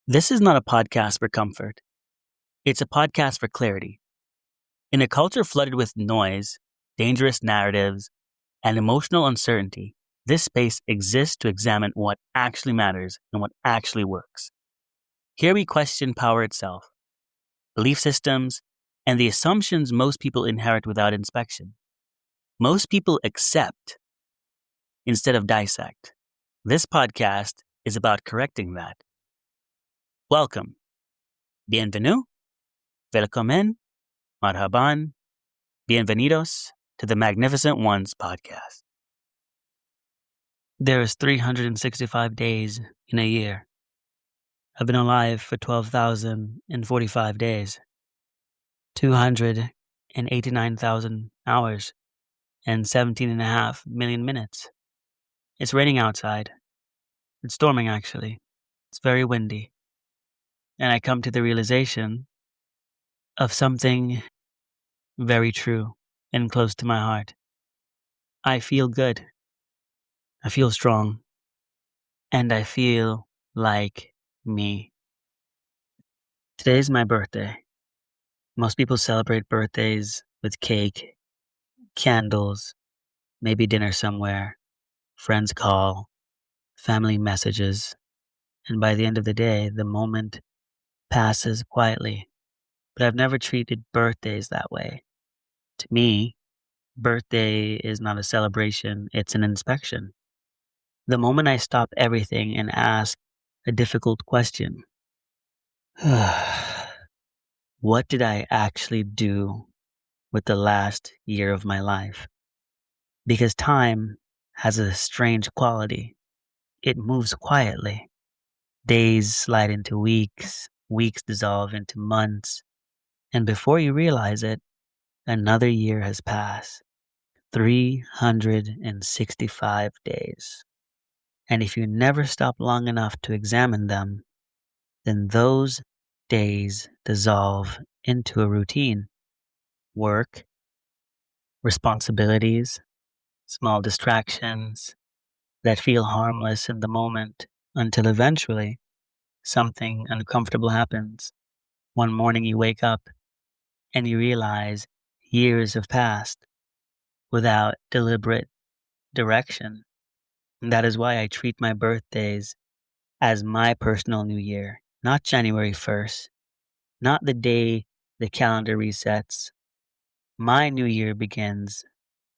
This is not a podcast for comfort. It's a podcast for clarity. In a culture flooded with noise, dangerous narratives, and emotional uncertainty, this space exists to examine what actually matters and what actually works. Here we question power itself, belief systems, and the assumptions most people inherit without inspection. Most people accept instead of dissect. This podcast is about correcting that. Welcome. Bienvenue. Welcome. Marhaban. Bienvenidos to the Magnificent Ones podcast. There is 365 days in a year. I've been alive for 12,045 days, 289,000 hours, and 17.5 million minutes. It's raining outside. It's storming, actually. It's very windy. And I come to the realization of something very true and close to my heart. I feel good. I feel strong. And I feel like me. Today's my birthday. Most people celebrate birthdays with cake, candles, maybe dinner somewhere, friends call, family messages, and by the end of the day, the moment passes quietly. But I've never treated birthdays that way. To me, birthday is not a celebration, it's an inspection. The moment I stop everything and ask a difficult question. What did I actually do with the last year of my life? Because time has a strange quality. It moves quietly. Days slide into weeks, weeks dissolve into months, and before you realize it, another year has passed. 365 days. And if you never stop long enough to examine them, then those days dissolve into a routine. Work, responsibilities, small distractions that feel harmless in the moment until eventually something uncomfortable happens. One morning you wake up and you realize years have passed without deliberate direction. And that is why I treat my birthdays as my personal new year, not January 1st, not the day the calendar resets. My new year begins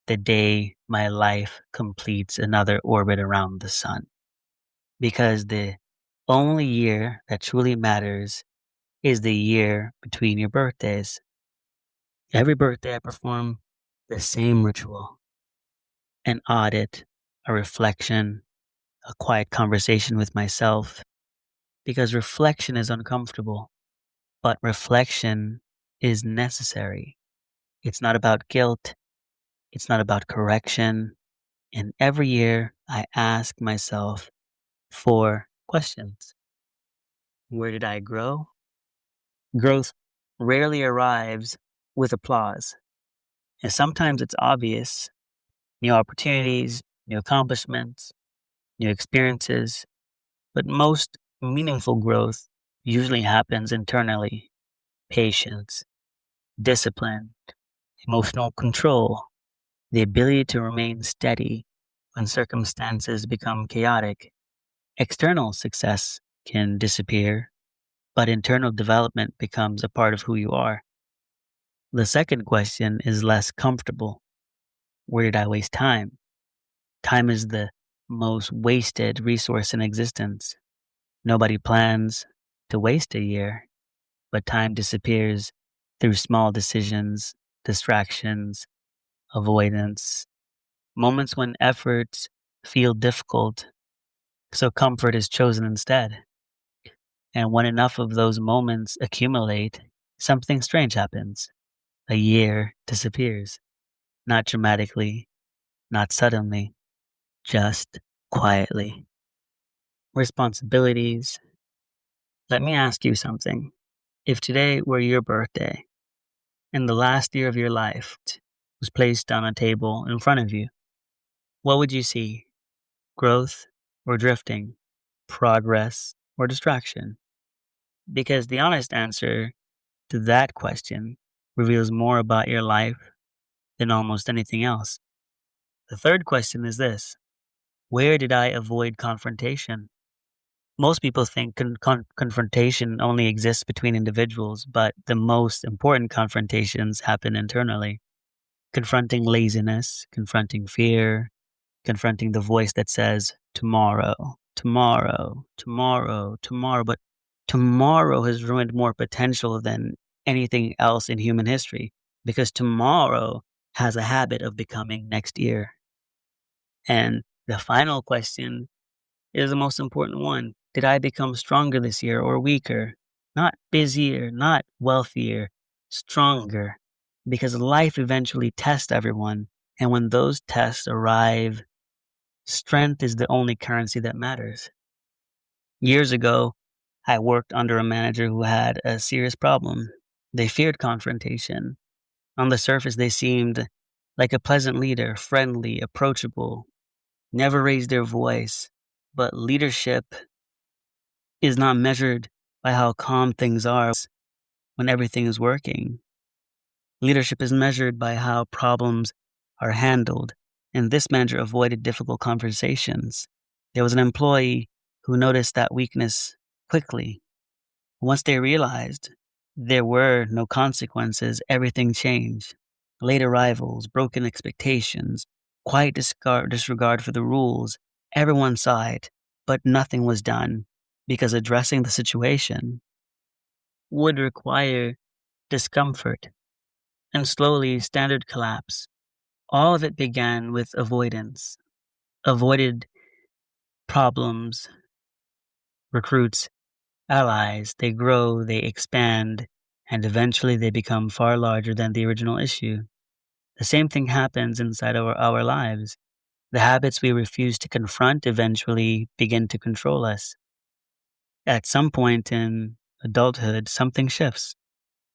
the day my life completes another orbit around the sun. Because the only year that truly matters is the year between your birthdays. Every birthday I perform the same ritual. An audit, a reflection, a quiet conversation with myself. Because reflection is uncomfortable, but reflection is necessary. It's not about guilt. It's not about correction. And every year I ask myself 4 questions. Where did I grow? Growth rarely arrives with applause. And sometimes it's obvious. New opportunities, new accomplishments, new experiences. But most meaningful growth usually happens internally. Patience, discipline, emotional control, the ability to remain steady when circumstances become chaotic. External success can disappear, but internal development becomes a part of who you are. The second question is less comfortable. Where did I waste time? Time is the most wasted resource in existence. Nobody plans to waste a year, but time disappears through small decisions, distractions, avoidance, moments when efforts feel difficult, so comfort is chosen instead. And when enough of those moments accumulate, something strange happens. A year disappears. Not dramatically, not suddenly, just quietly. Responsibilities. Let me ask you something. If today were your birthday and the last year of your life was placed on a table in front of you, what would you see? Growth or drifting? Progress or distraction? Because the honest answer to that question reveals more about your life than almost anything else. The third question is this: where did I avoid confrontation? Most people think confrontation only exists between individuals, but the most important confrontations happen internally. Confronting laziness, confronting fear, confronting the voice that says, tomorrow, tomorrow, tomorrow, tomorrow. But tomorrow has ruined more potential than anything else in human history because tomorrow has a habit of becoming next year. And the final question is the most important one. Did I become stronger this year or weaker? Not busier, not wealthier, stronger. Because life eventually tests everyone. And when those tests arrive, strength is the only currency that matters. Years ago, I worked under a manager who had a serious problem. They feared confrontation. On the surface, they seemed like a pleasant leader, friendly, approachable, never raised their voice. But leadership is not measured by how calm things are when everything is working. Leadership is measured by how problems are handled. And this manager avoided difficult conversations. There was an employee who noticed that weakness quickly. Once they realized there were no consequences, everything changed. Late arrivals, broken expectations, quiet disregard for the rules. Everyone saw it, but nothing was done because addressing the situation would require discomfort and slowly standard collapse. All of it began with avoidance. Avoided problems, recruits allies, they grow, they expand, and eventually they become far larger than the original issue. The same thing happens inside our lives. The habits we refuse to confront eventually begin to control us. At some point in adulthood, something shifts.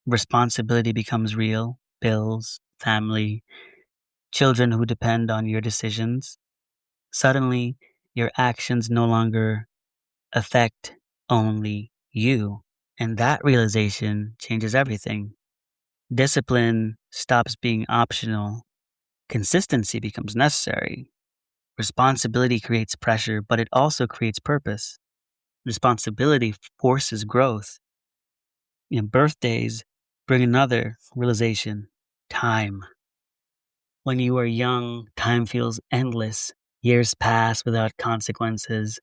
Responsibility becomes real, bills, family, children who depend on your decisions. Suddenly, your actions no longer affect only you. And that realization changes everything. Discipline stops being optional. Consistency becomes necessary. Responsibility creates pressure, but it also creates purpose. Responsibility forces growth. Birthdays bring another realization: time. When you are young, time feels endless. Years pass without consequences.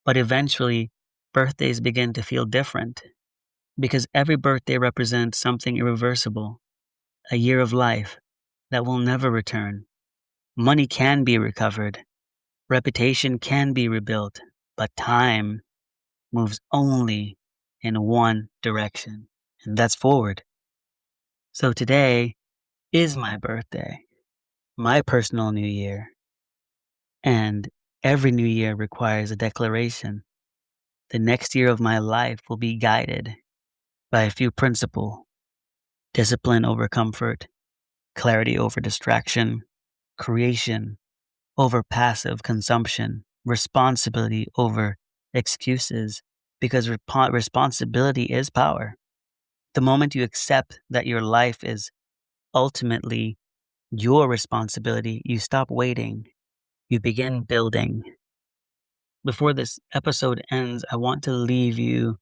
But eventually, birthdays begin to feel different because every birthday represents something irreversible, a year of life that will never return. Money can be recovered, reputation can be rebuilt, but time moves only in one direction, and that's forward. So today is my birthday, my personal new year, and every new year requires a declaration. The next year of my life will be guided by a few principles: discipline over comfort, clarity over distraction, creation over passive consumption, responsibility over excuses, because responsibility is power. The moment you accept that your life is ultimately your responsibility, you stop waiting, you begin building. Before this episode ends, I want to leave you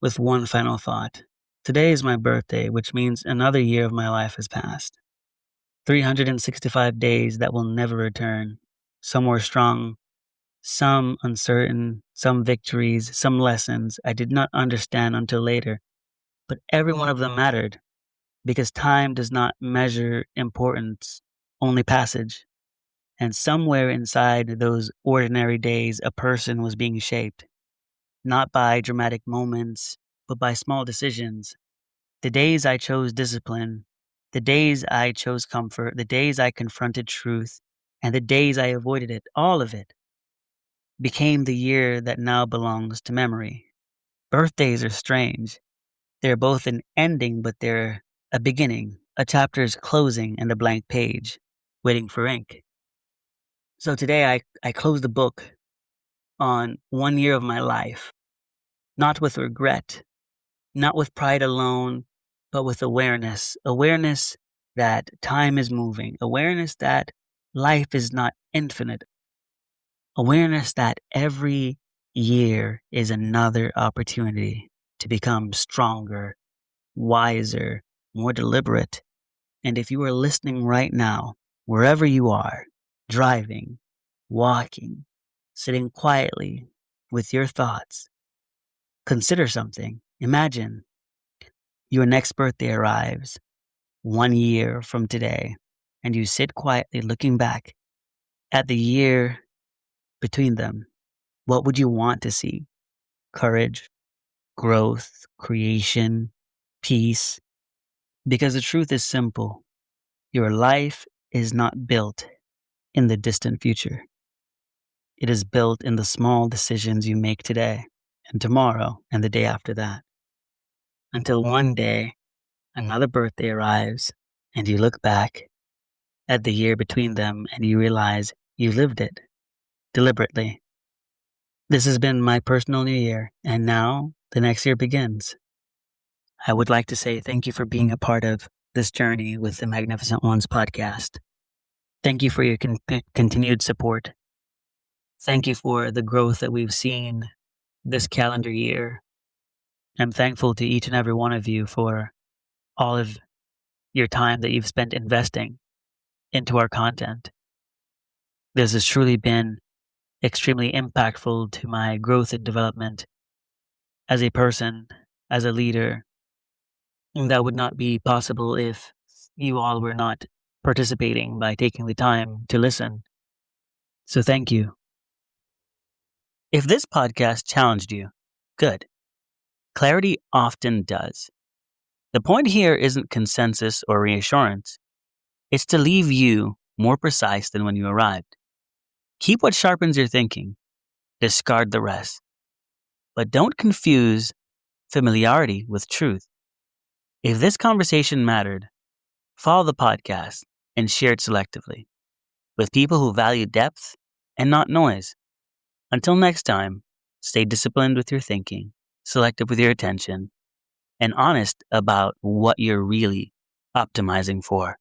with one final thought. Today is my birthday, which means another year of my life has passed. 365 days that will never return. Some were strong, some uncertain, some victories, some lessons I did not understand until later. But every one of them mattered because time does not measure importance, only passage. And somewhere inside those ordinary days, a person was being shaped, not by dramatic moments, but by small decisions. The days I chose discipline, the days I chose comfort, the days I confronted truth, and the days I avoided it, all of it became the year that now belongs to memory. Birthdays are strange. They're both an ending, but they're a beginning, a chapter's closing, and a blank page waiting for ink. So today I close the book on 1 year of my life, not with regret, not with pride alone, but with awareness. Awareness that time is moving, awareness that life is not infinite, awareness that every year is another opportunity to become stronger, wiser, more deliberate. And if you are listening right now, wherever you are, driving, walking, sitting quietly with your thoughts, consider something. Imagine your next birthday arrives 1 year from today, and you sit quietly looking back at the year between them. What would you want to see? Courage, growth, creation, peace. Because the truth is simple. Your life is not built in the distant future. It is built in the small decisions you make today and tomorrow and the day after that. Until one day, another birthday arrives and you look back at the year between them and you realize you lived it deliberately. This has been my personal new year, and now the next year begins. I would like to say thank you for being a part of this journey with the Magnificent Ones podcast. Thank you for your continued support. Thank you for the growth that we've seen this calendar year. I'm thankful to each and every one of you for all of your time that you've spent investing into our content. This has truly been extremely impactful to my growth and development as a person, as a leader. And that would not be possible if you all were not participating by taking the time to listen. So thank you. If this podcast challenged you, good. Clarity often does. The point here isn't consensus or reassurance. It's to leave you more precise than when you arrived. Keep what sharpens your thinking. Discard the rest. But don't confuse familiarity with truth. If this conversation mattered, follow the podcast and share it selectively with people who value depth and not noise. Until next time, stay disciplined with your thinking, selective with your attention, and honest about what you're really optimizing for.